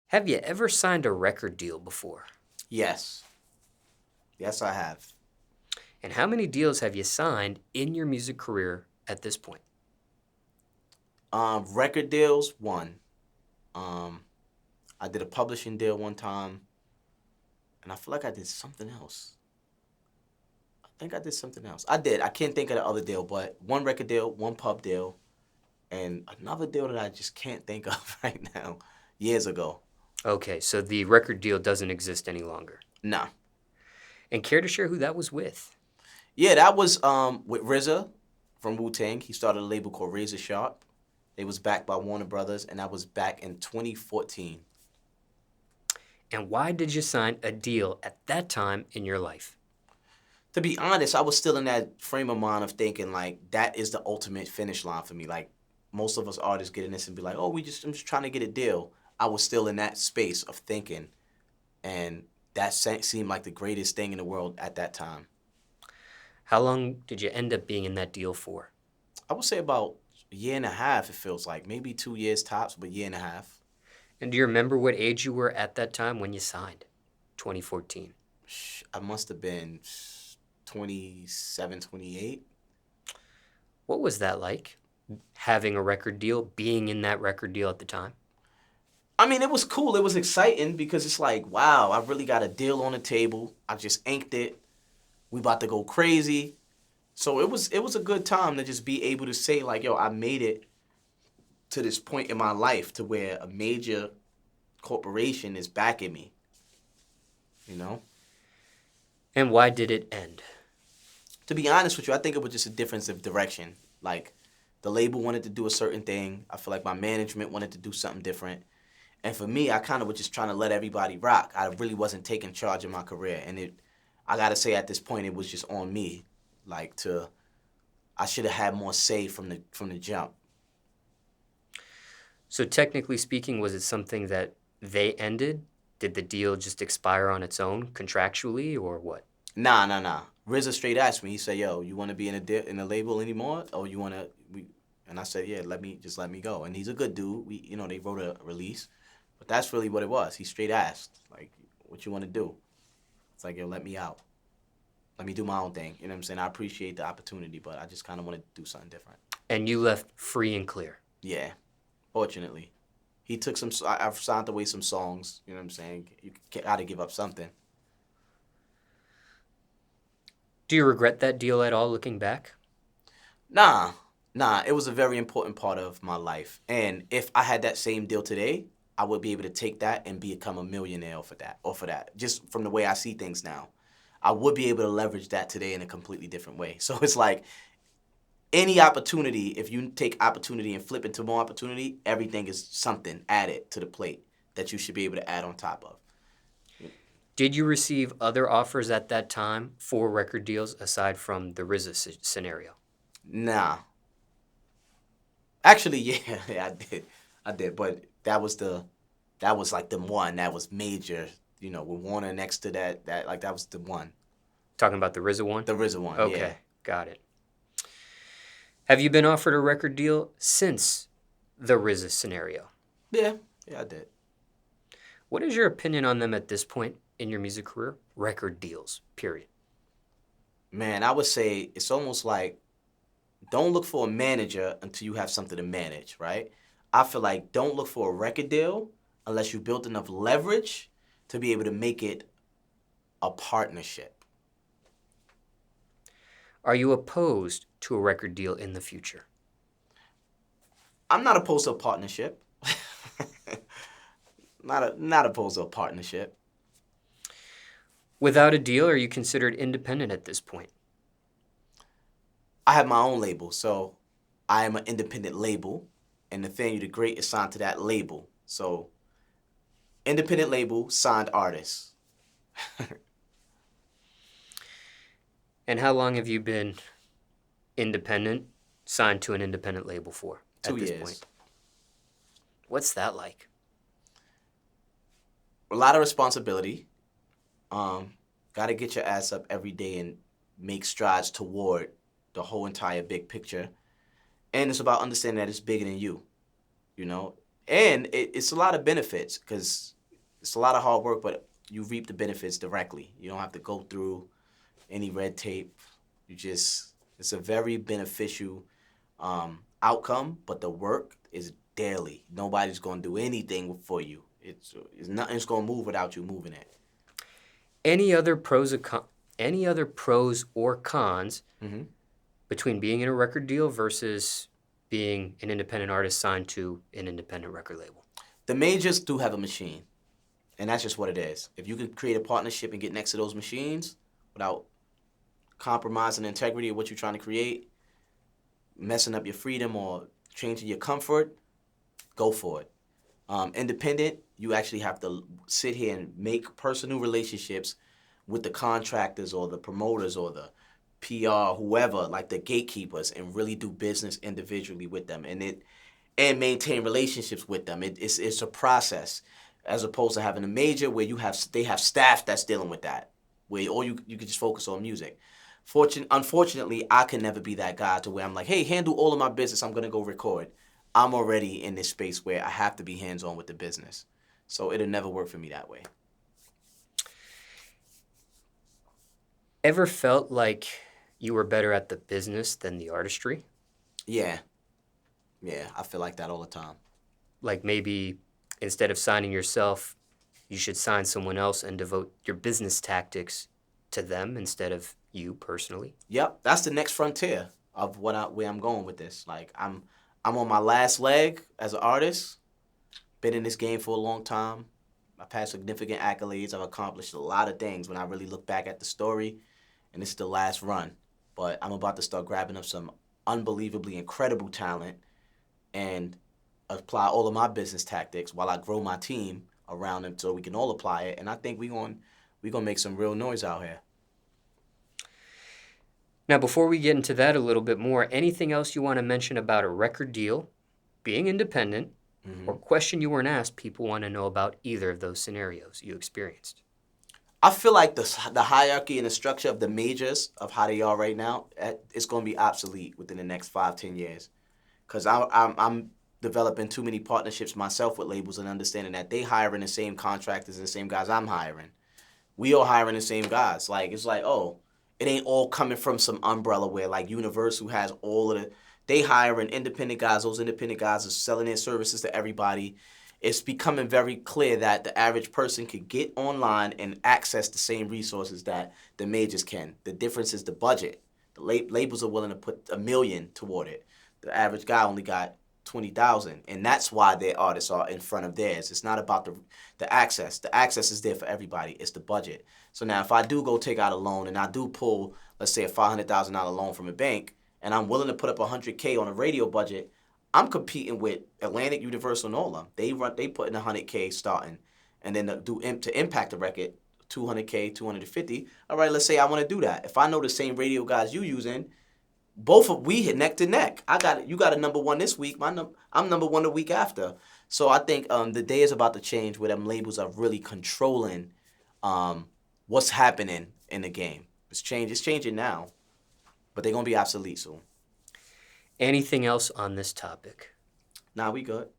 Have you ever signed a record deal before? Yes. Yes, I have. And how many deals have you signed in your music career at this point? Record deals, one. Um, I did a publishing deal one time, and I feel like I did something else. I think I did something else. I did. I can't think of the other deal, but one record deal, one pub deal, and another deal that I just can't think of right now. Years ago. Okay, so the record deal doesn't exist any longer. Nah. And care to share who that was with? Yeah, that was with RZA from Wu-Tang. He started a label called Razor Sharp. It was backed by Warner Brothers, and that was back in 2014. And why did you sign a deal at that time in your life? To be honest, I was still in that frame of mind of thinking like that is the ultimate finish line for me. Like most of us artists get in this and be like, oh, I'm just trying to get a deal. I was still in that space of thinking, and that seemed like the greatest thing in the world at that time. How long did you end up being in that deal for? I would say about a year and a half. It feels like maybe 2 years tops, but year and a half. And do you remember what age you were at that time when you signed? 2014. I must have been 27, 28. What was that like? Having a record deal, being in that record deal at the time? I mean, it was cool. It was exciting because it's like, wow, I really got a deal on the table. I just inked it. We about to go crazy. So it was a good time to just be able to say like, yo, I made it to this point in my life to where a major corporation is backing me. You know? And why did it end? To be honest with you, I think it was just a difference of direction. Like the label wanted to do a certain thing. I feel like my management wanted to do something different. And for me, I kind of was just trying to let everybody rock. I really wasn't taking charge of my career. And I got to say at this point, it was just on me. Like I should have had more say from the jump. So technically speaking, was it something that they ended? Did the deal just expire on its own contractually or what? Nah. RZA straight asked me. He said, "Yo, you want to be in a label anymore, or you want to?" And I said, "Yeah, let me go." And he's a good dude. They wrote a release, but that's really what it was. He straight asked, like, "What you want to do?" It's like, "Yo, let me out. Let me do my own thing." You know what I'm saying? I appreciate the opportunity, but I just kind of want to do something different. And you left free and clear. Yeah, fortunately. He took some. I've signed away some songs. You know what I'm saying? You got to give up something. Do you regret that deal at all looking back? Nah. It was a very important part of my life. And if I had that same deal today, I would be able to take that and become a millionaire for that. Just from the way I see things now. I would be able to leverage that today in a completely different way. So it's like any opportunity, if you take opportunity and flip it to more opportunity, everything is something added to the plate that you should be able to add on top of. Did you receive other offers at that time for record deals aside from the RZA scenario? Nah. Actually, yeah, I did, but that was like the one that was major, with Warner next to that was the one. Talking about the RZA one? The RZA one, Okay, yeah. got it. Have you been offered a record deal since the RZA scenario? Yeah, I did. What is your opinion on them at this point in your music career? Record deals, period. Man, I would say it's almost like don't look for a manager until you have something to manage, right? I feel like don't look for a record deal unless you built enough leverage to be able to make it a partnership. Are you opposed to a record deal in the future? I'm not opposed to a partnership. Not opposed to a partnership. Without a deal, are you considered independent at this point? I have my own label, so I am an independent label, and Nathaniel The Great is signed to that label. So, independent label, signed artist. And how long have you been independent, signed to an independent label for at 2 this years. point? What's that like? A lot of responsibility. Got to get your ass up every day and make strides toward the whole entire big picture. And it's about understanding that it's bigger than you, And it's a lot of benefits because it's a lot of hard work, but you reap the benefits directly. You don't have to go through any red tape. It's a very beneficial outcome, but the work is daily. Nobody's going to do anything for you. It's nothing's going to move without you moving it. Any other any other pros or cons Mm-hmm. between being in a record deal versus being an independent artist signed to an independent record label? The majors do have a machine, and that's just what it is. If you can create a partnership and get next to those machines without compromising the integrity of what you're trying to create, messing up your freedom or changing your comfort, go for it. Independent, you actually have to sit here and make personal relationships with the contractors or the promoters or the PR, whoever, like the gatekeepers, and really do business individually with them and maintain relationships with them. It's a process, as opposed to having a major where they have staff that's dealing with that, where or you can just focus on music. Unfortunately, I can never be that guy to where I'm like, hey, handle all of my business. I'm gonna go record. I'm already in this space where I have to be hands-on with the business, so it'll never work for me that way. Ever felt like you were better at the business than the artistry? Yeah, I feel like that all the time. Like maybe instead of signing yourself, you should sign someone else and devote your business tactics to them instead of you personally? Yep, that's the next frontier of where I'm going with this. Like I'm on my last leg as an artist. Been in this game for a long time. I've had significant accolades. I've accomplished a lot of things when I really look back at the story, and this is the last run. But I'm about to start grabbing up some unbelievably incredible talent and apply all of my business tactics while I grow my team around them so we can all apply it. And I think we're gonna make some real noise out here. Now, before we get into that a little bit more, anything else you want to mention about a record deal, being independent, or question you weren't asked people want to know about either of those scenarios you experienced? I feel like the hierarchy and the structure of the majors of how they are right now, it's going to be obsolete within the next 5-10 years. Because I'm developing too many partnerships myself with labels and understanding that they hiring the same contractors and the same guys I'm hiring. We all hiring the same guys. Like, it's like, oh, it ain't all coming from some umbrella where like Universal has all of the, they hiring independent guys. Those independent guys are selling their services to everybody. It's becoming very clear that the average person could get online and access the same resources that the majors can. The difference is the budget. The labels are willing to put $1 million toward it. The average guy only got 20,000, and that's why their artists are in front of theirs. It's not about the access. The access is there for everybody. It's the budget. So now, if I do go take out a loan and I do pull, let's say, a $500,000 loan from a bank, and I'm willing to put up $100K on a radio budget, I'm competing with Atlantic, Universal, and all of them. They put in $100K starting, and then to impact the record, $200K, $250. All right, let's say I want to do that. If I know the same radio guys you using, we hit neck to neck. You got a number one this week. I'm number one the week after. So I think the day is about to change where them labels are really controlling what's happening in the game. It's changing now, but they're gonna be obsolete soon. Anything else on this topic? Nah, we good.